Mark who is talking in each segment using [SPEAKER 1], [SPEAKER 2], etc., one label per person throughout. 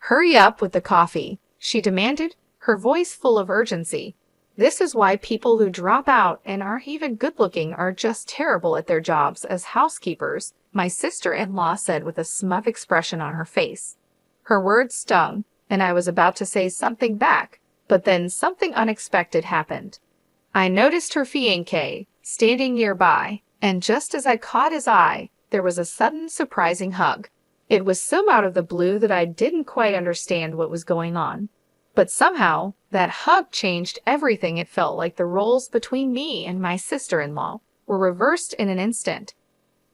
[SPEAKER 1] Hurry up with the coffee, she demanded, her voice full of urgency. This is why people who drop out and aren't even good-looking are just terrible at their jobs as housekeepers, my sister-in-law said with a smug expression on her face. Her words stung, and I was about to say something back, but then something unexpected happened. I noticed her fiancé standing nearby, and just as I caught his eye, there was a sudden surprising hug. It was so out of the blue that I didn't quite understand what was going on. But somehow, that hug changed everything. It felt like the roles between me and my sister-in-law were reversed in an instant.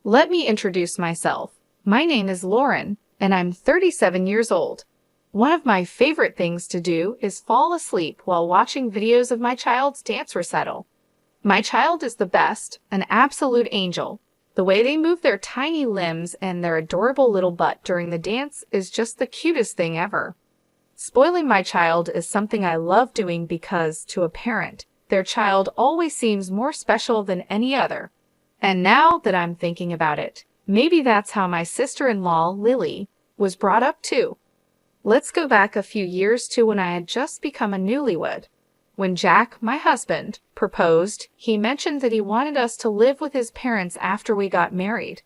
[SPEAKER 1] Let me introduce myself. My name is Lauren, and I'm 37 years old. One of my favorite things to do is fall asleep while watching videos of my child's dance recital. My child is the best, an absolute angel. The way they move their tiny limbs and their adorable little butt during the dance is just the cutest thing ever. Spoiling my child is something I love doing because, to a parent, their child always seems more special than any other. And now that I'm thinking about it, maybe that's how my sister-in-law, Lily, was brought up too. Let's go back a few years to when I had just become a newlywed. When Jack, my husband, proposed, he mentioned that he wanted us to live with his parents after we got married.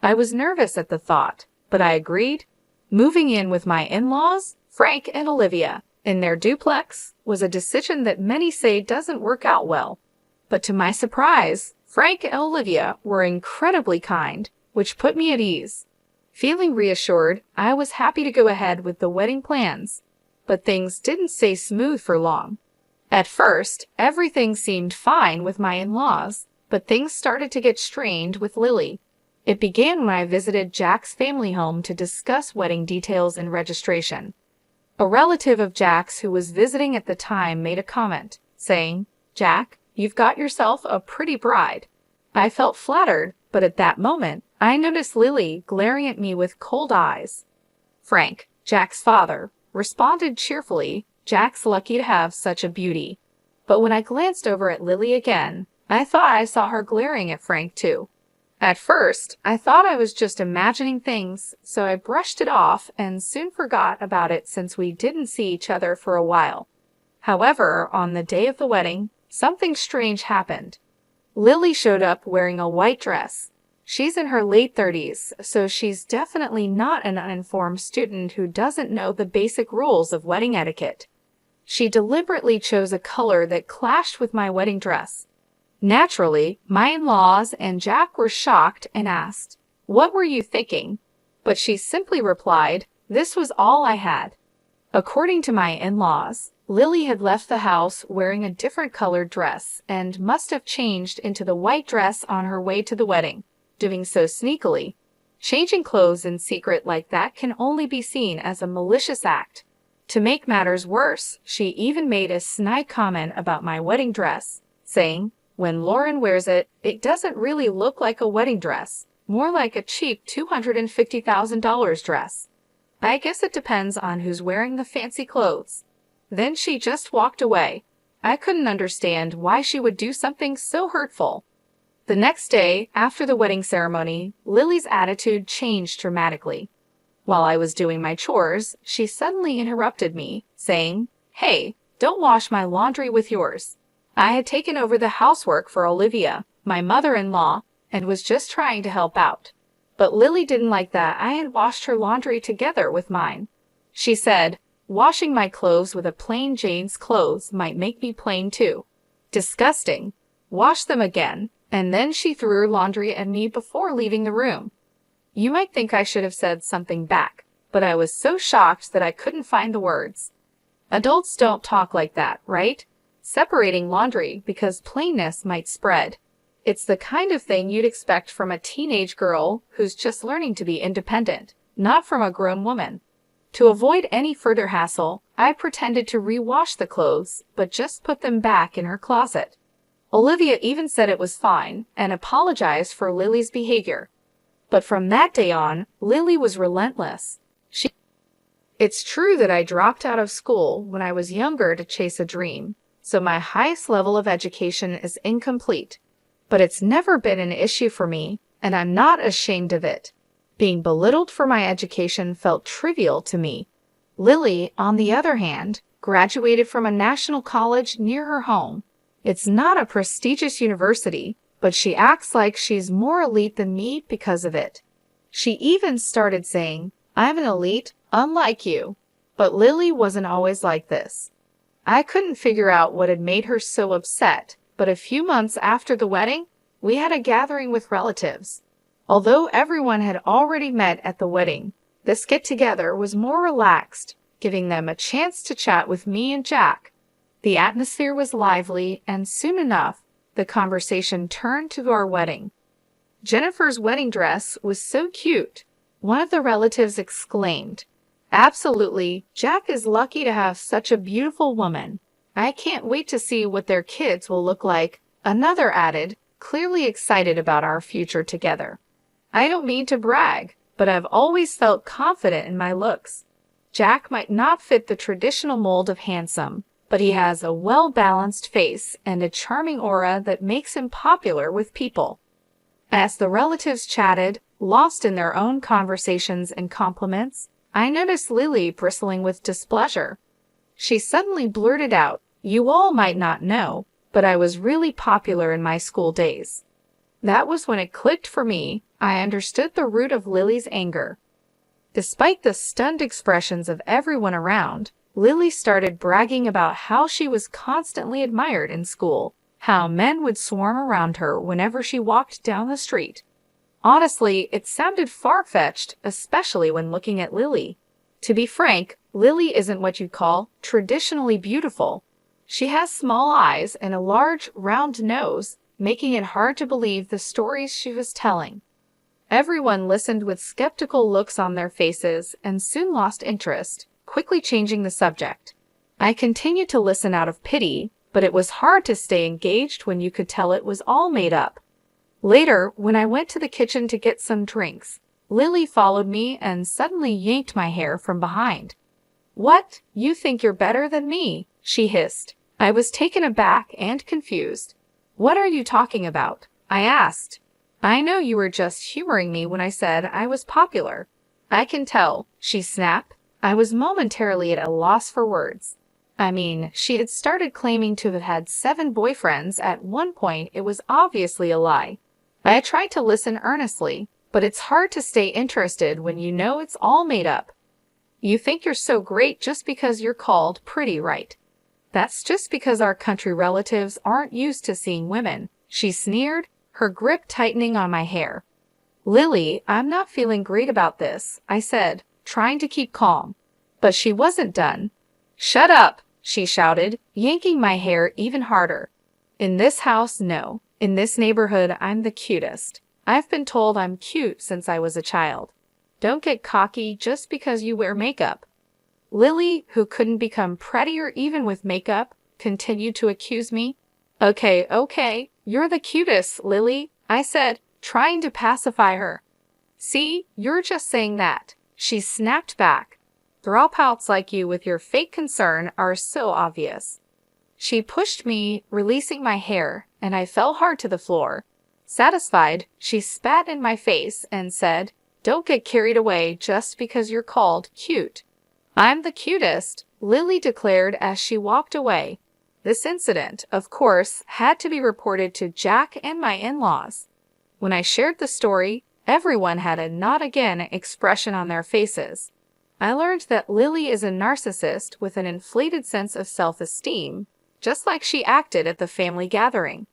[SPEAKER 1] I was nervous at the thought, but I agreed. Moving in with my in-laws, Frank and Olivia, in their duplex, was a decision that many say doesn't work out well. But to my surprise, Frank and Olivia were incredibly kind, which put me at ease. Feeling reassured, I was happy to go ahead with the wedding plans. But things didn't stay smooth for long. At first, everything seemed fine with my in-laws, but things started to get strained with Lily. It began when I visited Jack's family home to discuss wedding details and registration. A relative of Jack's who was visiting at the time made a comment, saying, "Jack, you've got yourself a pretty bride." I felt flattered, but at that moment, I noticed Lily glaring at me with cold eyes. Frank, Jack's father, responded cheerfully, "Jack's lucky to have such a beauty." But when I glanced over at Lily again, I thought I saw her glaring at Frank too. At first, I thought I was just imagining things, so I brushed it off and soon forgot about it since we didn't see each other for a while. However, on the day of the wedding, something strange happened. Lily showed up wearing a white dress. She's in her late 30s, so she's definitely not an uninformed student who doesn't know the basic rules of wedding etiquette. She deliberately chose a color that clashed with my wedding dress. Naturally, my in-laws and Jack were shocked and asked, "What were you thinking?" But she simply replied, "This was all I had." According to my in-laws, Lily had left the house wearing a different colored dress and must have changed into the white dress on her way to the wedding, doing so sneakily. Changing clothes in secret like that can only be seen as a malicious act. To make matters worse, she even made a snide comment about my wedding dress, saying, "When Lauren wears it, it doesn't really look like a wedding dress, more like a cheap $250,000 dress. I guess it depends on who's wearing the fancy clothes." Then she just walked away. I couldn't understand why she would do something so hurtful. The next day, after the wedding ceremony, Lily's attitude changed dramatically. While I was doing my chores, she suddenly interrupted me, saying, "Hey, don't wash my laundry with yours." I had taken over the housework for Olivia, my mother-in-law, and was just trying to help out. But Lily didn't like that I had washed her laundry together with mine. She said, "Washing my clothes with a plain Jane's clothes might make me plain too. Disgusting. Wash them again." And then she threw her laundry at me before leaving the room. You might think I should have said something back, but I was so shocked that I couldn't find the words. Adults don't talk like that, right? Separating laundry because plainness might spread. It's the kind of thing you'd expect from a teenage girl who's just learning to be independent, not from a grown woman. To avoid any further hassle, I pretended to rewash the clothes, but just put them back in her closet. Olivia even said it was fine and apologized for Lily's behavior. But from that day on, Lily was relentless. It's true that I dropped out of school when I was younger to chase a dream, so my highest level of education is incomplete. But it's never been an issue for me, and I'm not ashamed of it. Being belittled for my education felt trivial to me. Lily, on the other hand, graduated from a national college near her home. It's not a prestigious university, but she acts like she's more elite than me because of it. She even started saying, "I'm an elite, unlike you." But Lily wasn't always like this. I couldn't figure out what had made her so upset, but a few months after the wedding, we had a gathering with relatives. Although everyone had already met at the wedding, this get-together was more relaxed, giving them a chance to chat with me and Jack. The atmosphere was lively, and soon enough, the conversation turned to our wedding. Jennifer's wedding dress was so cute. One of the relatives exclaimed, "Absolutely, Jack is lucky to have such a beautiful woman. I can't wait to see what their kids will look like," another added, clearly excited about our future together. I don't mean to brag, but I've always felt confident in my looks. Jack might not fit the traditional mold of handsome, but he has a well-balanced face and a charming aura that makes him popular with people. As the relatives chatted, lost in their own conversations and compliments, I noticed Lily bristling with displeasure. She suddenly blurted out, "You all might not know, but I was really popular in my school days." That was when it clicked for me. I understood the root of Lily's anger. Despite the stunned expressions of everyone around, Lily started bragging about how she was constantly admired in school, how men would swarm around her whenever she walked down the street. Honestly, it sounded far-fetched, especially when looking at Lily. To be frank, Lily isn't what you'd call traditionally beautiful. She has small eyes and a large, round nose, making it hard to believe the stories she was telling. Everyone listened with skeptical looks on their faces and soon lost interest, quickly changing the subject. I continued to listen out of pity, but it was hard to stay engaged when you could tell it was all made up. Later, when I went to the kitchen to get some drinks, Lily followed me and suddenly yanked my hair from behind. "What? You think you're better than me?" she hissed. I was taken aback and confused. "What are you talking about?" I asked. "I know you were just humoring me when I said I was popular." "I can tell," she snapped. I was momentarily at a loss for words. I mean, she had started claiming to have had 7 boyfriends at one point. It was obviously a lie. I tried to listen earnestly, but it's hard to stay interested when you know it's all made up. "You think you're so great just because you're called pretty, right?" "That's just because our country relatives aren't used to seeing women," she sneered, her grip tightening on my hair. "Lily, I'm not feeling great about this," I said, trying to keep calm. But she wasn't done. "Shut up," she shouted, yanking my hair even harder. "In this house, no. In this neighborhood, I'm the cutest. I've been told I'm cute since I was a child. Don't get cocky just because you wear makeup." Lily, who couldn't become prettier even with makeup, continued to accuse me. Okay, you're the cutest, Lily," I said, trying to pacify her. "See, you're just saying that," she snapped back. "Dropouts like you with your fake concern are so obvious." She pushed me, releasing my hair, and I fell hard to the floor. Satisfied, she spat in my face and said, "Don't get carried away just because you're called cute." "I'm the cutest," Lily declared as she walked away. This incident, of course, had to be reported to Jack and my in-laws. When I shared the story, everyone had a "not again" expression on their faces. I learned that Lily is a narcissist with an inflated sense of self-esteem, just like she acted at the family gathering.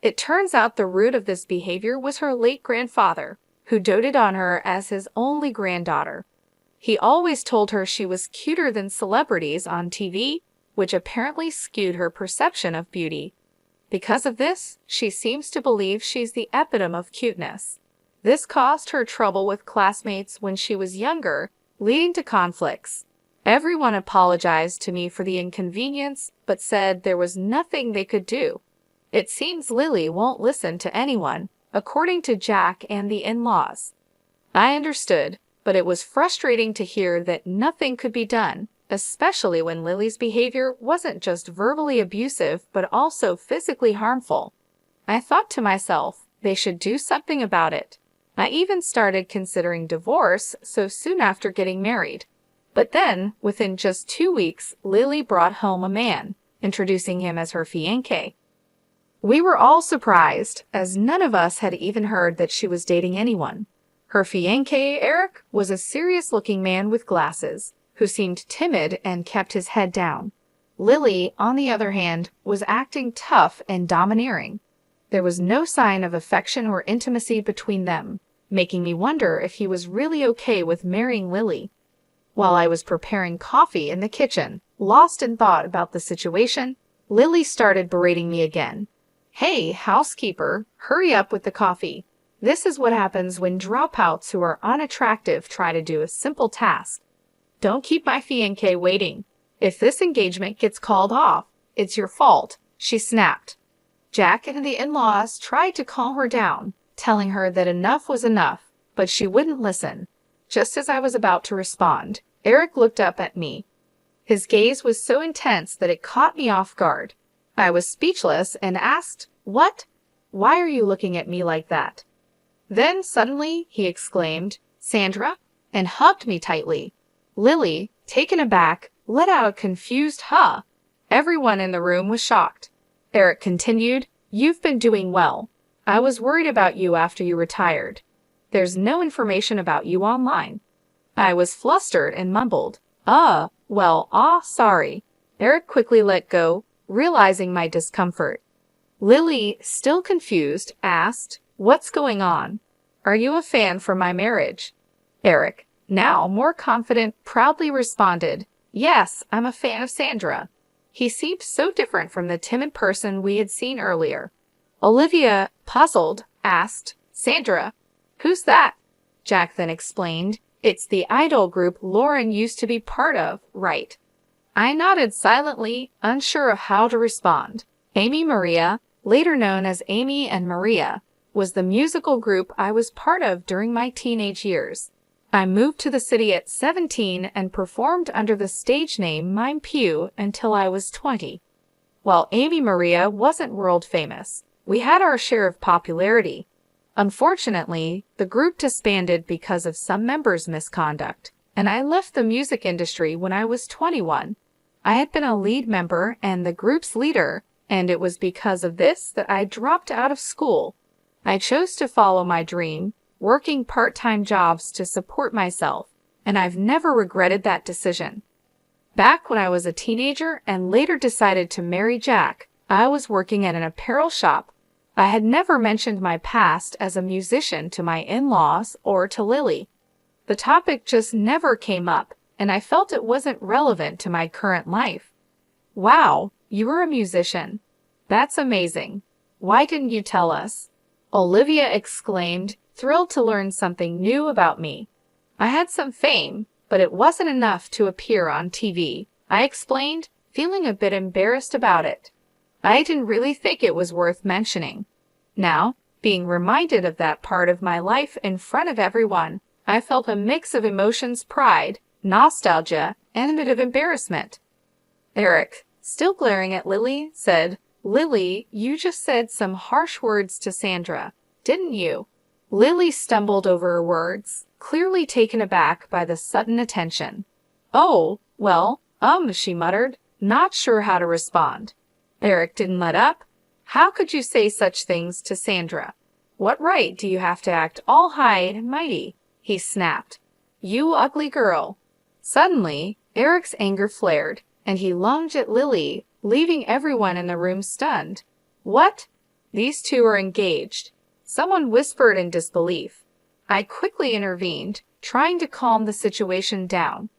[SPEAKER 1] It turns out the root of this behavior was her late grandfather, who doted on her as his only granddaughter. He always told her she was cuter than celebrities on TV, which apparently skewed her perception of beauty. Because of this, she seems to believe she's the epitome of cuteness. This caused her trouble with classmates when she was younger, leading to conflicts. Everyone apologized to me for the inconvenience, but said there was nothing they could do. It seems Lily won't listen to anyone, according to Jack and the in-laws. I understood, but it was frustrating to hear that nothing could be done, especially when Lily's behavior wasn't just verbally abusive but also physically harmful. I thought to myself, they should do something about it. I even started considering divorce so soon after getting married. But then, within just 2 weeks, Lily brought home a man, introducing him as her fiancé. We were all surprised, as none of us had even heard that she was dating anyone. Her fiancé, Eric, was a serious-looking man with glasses, who seemed timid and kept his head down. Lily, on the other hand, was acting tough and domineering. There was no sign of affection or intimacy between them, making me wonder if he was really okay with marrying Lily. While I was preparing coffee in the kitchen, lost in thought about the situation, Lily started berating me again. "Hey, housekeeper, hurry up with the coffee. This is what happens when dropouts who are unattractive try to do a simple task. Don't keep my fiancé waiting. If this engagement gets called off, it's your fault," she snapped. Jack and the in-laws tried to calm her down, telling her that enough was enough, but she wouldn't listen. Just as I was about to respond, Eric looked up at me. His gaze was so intense that it caught me off guard. I was speechless and asked, "What? Why are you looking at me like that?" Then suddenly he exclaimed, "Sandra," and hugged me tightly. Lily, taken aback, let out a confused "huh." Everyone in the room was shocked. Eric continued, "You've been doing well. I was worried about you after you retired. There's no information about you online." I was flustered and mumbled, sorry." Eric quickly let go, realizing my discomfort. Lily, still confused, asked, "What's going on? Are you a fan for my marriage?" Eric, now more confident, proudly responded, "Yes, I'm a fan of Sandra." He seemed so different from the timid person we had seen earlier. Olivia, puzzled, asked, "Sandra, who's that?" Jack then explained, "It's the idol group Lauren used to be part of, right?" I nodded silently, unsure of how to respond. Amy Maria, later known as Amy and Maria, was the musical group I was part of during my teenage years. I moved to the city at 17 and performed under the stage name Mime Pew until I was 20. While Amy Maria wasn't world famous, we had our share of popularity. Unfortunately, the group disbanded because of some members' misconduct, and I left the music industry when I was 21. I had been a lead member and the group's leader, and it was because of this that I dropped out of school. I chose to follow my dream, working part-time jobs to support myself, and I've never regretted that decision. Back when I was a teenager and later decided to marry Jack, I was working at an apparel shop. I had never mentioned my past as a musician to my in-laws or to Lily. The topic just never came up, and I felt it wasn't relevant to my current life. "Wow, you were a musician. That's amazing. Why didn't you tell us?" Olivia exclaimed, thrilled to learn something new about me. "I had some fame, but it wasn't enough to appear on TV," I explained, feeling a bit embarrassed about it. I didn't really think it was worth mentioning. Now, being reminded of that part of my life in front of everyone, I felt a mix of emotions: pride, nostalgia, and a bit of embarrassment. Eric, still glaring at Lily, said, "Lily, you just said some harsh words to Sandra, didn't you?" Lily stumbled over her words, clearly taken aback by the sudden attention. "Oh, well, she muttered, not sure how to respond. Eric didn't let up. "How could you say such things to Sandra? What right do you have to act all high and mighty?" he snapped. "You ugly girl." Suddenly, Eric's anger flared, and he lunged at Lily, leaving everyone in the room stunned. "What? These two are engaged," someone whispered in disbelief. I quickly intervened, trying to calm the situation down.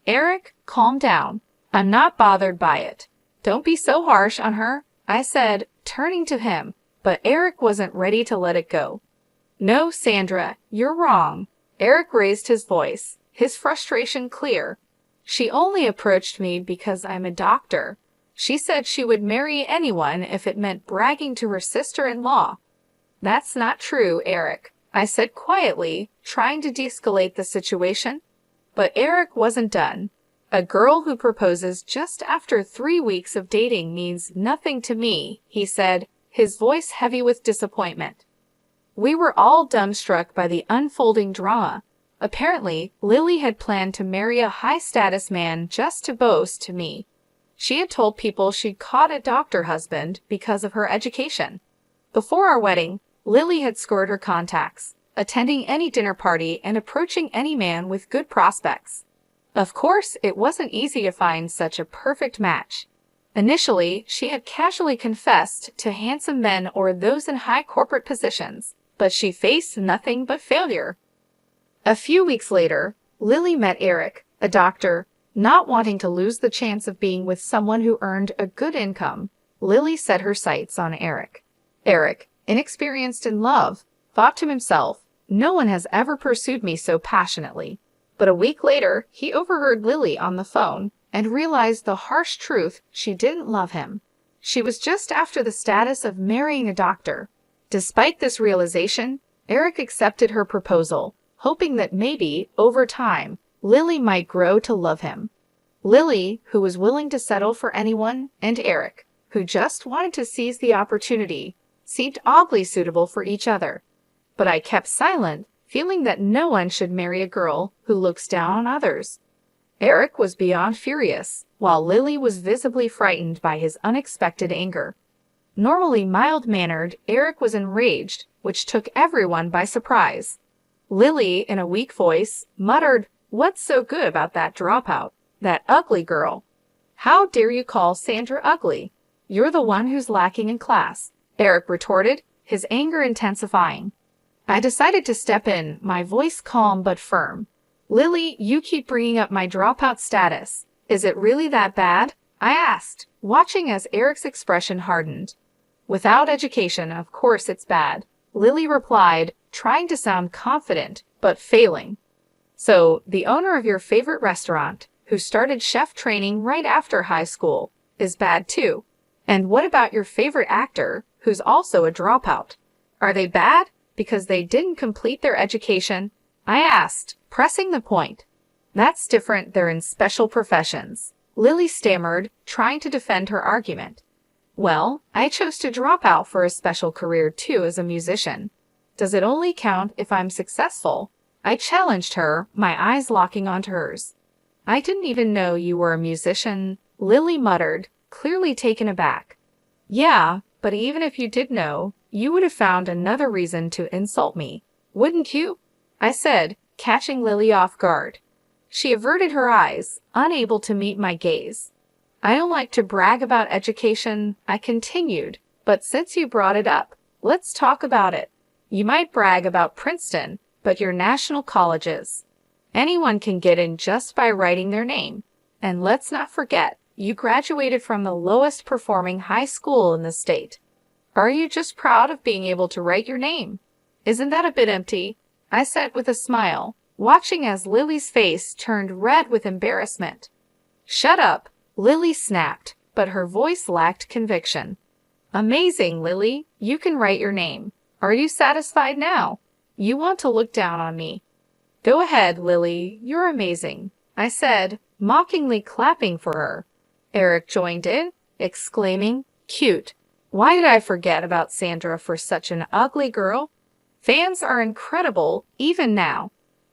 [SPEAKER 1] "Eric, calm down. I'm not bothered by it. Don't be so harsh on her," I said, turning to him, but Eric wasn't ready to let it go. "No, Sandra, you're wrong." Eric raised his voice, his frustration clear. "She only approached me because I'm a doctor. She said she would marry anyone if it meant bragging to her sister-in-law." "That's not true, Eric," I said quietly, trying to de-escalate the situation. But Eric wasn't done. "A girl who proposes just after 3 weeks of dating means nothing to me," he said, his voice heavy with disappointment. We were all dumbstruck by the unfolding drama. Apparently, Lily had planned to marry a high-status man just to boast to me. She had told people she'd caught a doctor husband because of her education. Before our wedding, Lily had scored her contacts, attending any dinner party and approaching any man with good prospects. Of course, it wasn't easy to find such a perfect match. Initially, she had casually confessed to handsome men or those in high corporate positions, but she faced nothing but failure. A few weeks later, Lily met Eric, a doctor. Not wanting to lose the chance of being with someone who earned a good income, Lily set her sights on Eric. Eric, inexperienced in love, thought to himself, "No one has ever pursued me so passionately." But a week later, he overheard Lily on the phone and realized the harsh truth: she didn't love him. She was just after the status of marrying a doctor. Despite this realization, Eric accepted her proposal, hoping that maybe, over time, Lily might grow to love him. Lily, who was willing to settle for anyone, and Eric, who just wanted to seize the opportunity, seemed oddly suitable for each other. But I kept silent, feeling that no one should marry a girl who looks down on others. Eric was beyond furious, while Lily was visibly frightened by his unexpected anger. Normally mild-mannered, Eric was enraged, which took everyone by surprise. Lily, in a weak voice, muttered, "What's so good about that dropout? That ugly girl. How dare you call Sandra ugly? You're the one who's lacking in class," Eric retorted, his anger intensifying. I decided to step in, my voice calm but firm. "Lily, you keep bringing up my dropout status. Is it really that bad?" I asked, watching as Eric's expression hardened. "Without education, of course it's bad," Lily replied, trying to sound confident, but failing. "So, the owner of your favorite restaurant, who started chef training right after high school, is bad too. And what about your favorite actor, who's also a dropout? Are they bad because they didn't complete their education?" I asked, pressing the point. "That's different, they're in special professions," Lily stammered, trying to defend her argument. "Well, I chose to drop out for a special career too as a musician. Does it only count if I'm successful?" I challenged her, my eyes locking onto hers. "I didn't even know you were a musician," Lily muttered, clearly taken aback. "Yeah, but even if you did know, you would have found another reason to insult me, wouldn't you?" I said, catching Lily off guard. She averted her eyes, unable to meet my gaze. "I don't like to brag about education," I continued, "but since you brought it up, let's talk about it. You might brag about Princeton, but your national colleges. Anyone can get in just by writing their name. And let's not forget, you graduated from the lowest performing high school in the state. Are you just proud of being able to write your name? Isn't that a bit empty?" I said with a smile, watching as Lily's face turned red with embarrassment. "Shut up," Lily snapped, but her voice lacked conviction. "Amazing, Lily. You can write your name. Are you satisfied now? You want to look down on me?" "Go ahead, Lily. You're amazing," I said, mockingly clapping for her. Eric joined in, exclaiming, "Cute. Why did I forget about Sandra for such an ugly girl? Fans are incredible, even now."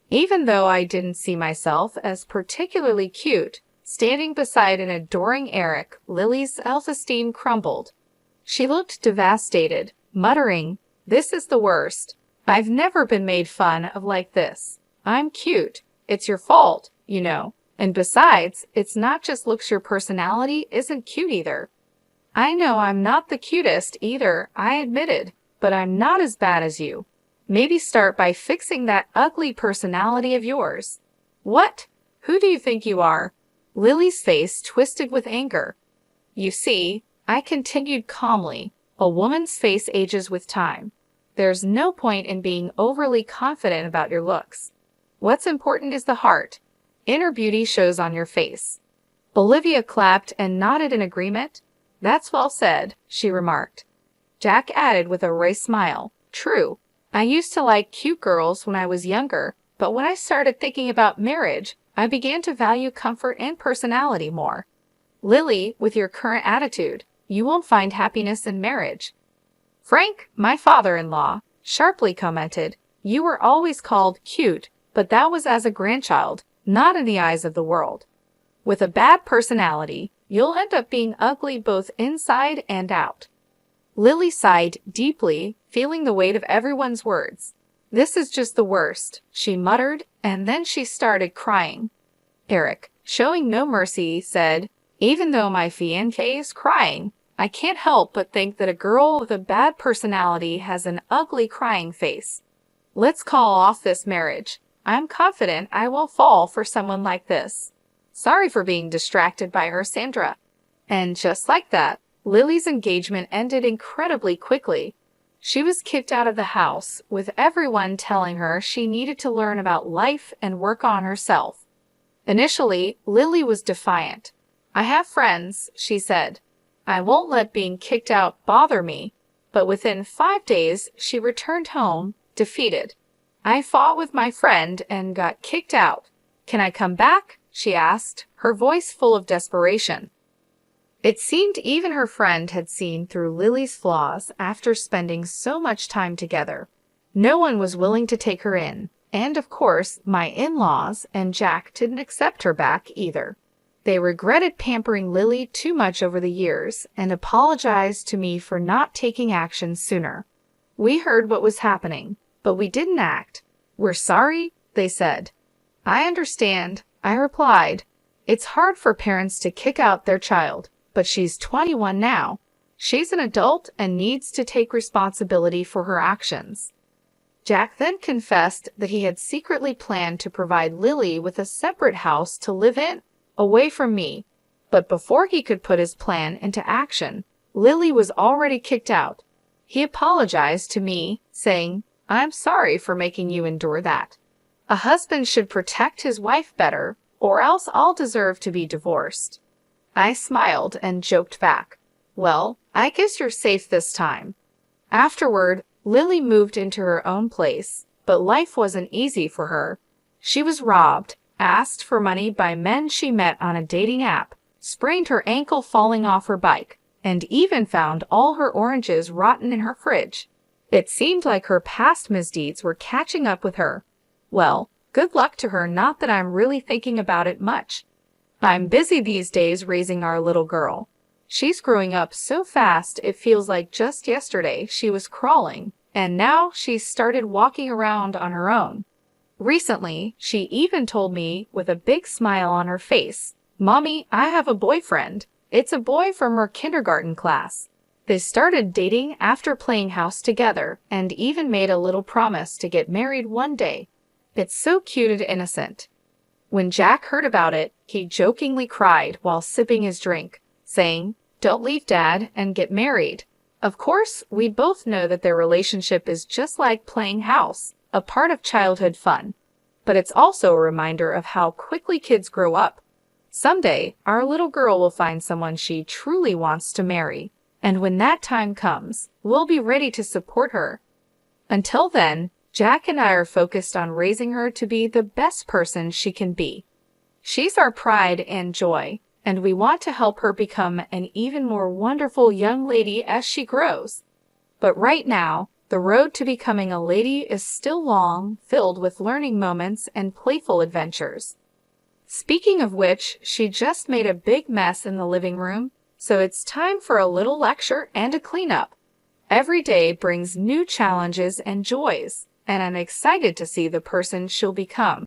[SPEAKER 1] Even though I didn't see myself as particularly cute, standing beside an adoring Eric, Lily's self-esteem crumbled. She looked devastated, muttering, "This is the worst. I've never been made fun of like this. I'm cute. It's your fault, you know. And besides, it's not just looks, your personality isn't cute either." "I know I'm not the cutest either," I admitted, "but I'm not as bad as you. Maybe start by fixing that ugly personality of yours." "What? Who do you think you are?" Lily's face twisted with anger. "You see," I continued calmly, "a woman's face ages with time. There's no point in being overly confident about your looks. What's important is the heart. Inner beauty shows on your face." Olivia clapped and nodded in agreement. "That's well said," she remarked. Jack added with a wry smile, "True. I used to like cute girls when I was younger, but when I started thinking about marriage, I began to value comfort and personality more. Lily, with your current attitude, you won't find happiness in marriage." Frank, my father-in-law, sharply commented, "You were always called cute, but that was as a grandchild, not in the eyes of the world. With a bad personality, you'll end up being ugly both inside and out. Lily sighed deeply, feeling the weight of everyone's words. This is just the worst, she muttered, and then she started crying. Eric, showing no mercy, said, even though my fiancé is crying, I can't help but think that a girl with a bad personality has an ugly crying face. Let's call off this marriage. I'm confident I will fall for someone like this. Sorry for being distracted by her, Sandra. And just like that, Lily's engagement ended incredibly quickly. She was kicked out of the house, with everyone telling her she needed to learn about life and work on herself. Initially, Lily was defiant. I have friends, she said. I won't let being kicked out bother me. But within 5 days, she returned home, defeated. I fought with my friend and got kicked out. Can I come back? She asked, her voice full of desperation. It seemed even her friend had seen through Lily's flaws after spending so much time together. No one was willing to take her in, and of course, my in-laws and Jack didn't accept her back either. They regretted pampering Lily too much over the years and apologized to me for not taking action sooner. We heard what was happening, but we didn't act. We're sorry, they said. I understand, I replied. It's hard for parents to kick out their child. But she's 21 now. She's an adult and needs to take responsibility for her actions. Jack then confessed that he had secretly planned to provide Lily with a separate house to live in, away from me. But before he could put his plan into action, Lily was already kicked out. He apologized to me, saying, I'm sorry for making you endure that. A husband should protect his wife better, or else I'll deserve to be divorced. I smiled and joked back. Well, I guess you're safe this time. Afterward, Lily moved into her own place, but life wasn't easy for her. She was robbed, asked for money by men she met on a dating app, sprained her ankle falling off her bike, and even found all her oranges rotten in her fridge. It seemed like her past misdeeds were catching up with her. Well, good luck to her, not that I'm really thinking about it much. I'm busy these days raising our little girl. She's growing up so fast it feels like just yesterday she was crawling, and now she's started walking around on her own. Recently, she even told me with a big smile on her face, Mommy, I have a boyfriend. It's a boy from her kindergarten class. They started dating after playing house together and even made a little promise to get married one day. It's so cute and innocent. When Jack heard about it, he jokingly cried while sipping his drink, saying, Don't leave Dad and get married. Of course, we both know that their relationship is just like playing house, a part of childhood fun. But it's also a reminder of how quickly kids grow up. Someday, our little girl will find someone she truly wants to marry, and when that time comes, we'll be ready to support her. Until then, Jack and I are focused on raising her to be the best person she can be. She's our pride and joy, and we want to help her become an even more wonderful young lady as she grows. But right now, the road to becoming a lady is still long, filled with learning moments and playful adventures. Speaking of which, she just made a big mess in the living room, so it's time for a little lecture and a cleanup. Every day brings new challenges and joys, and I'm excited to see the person she'll become.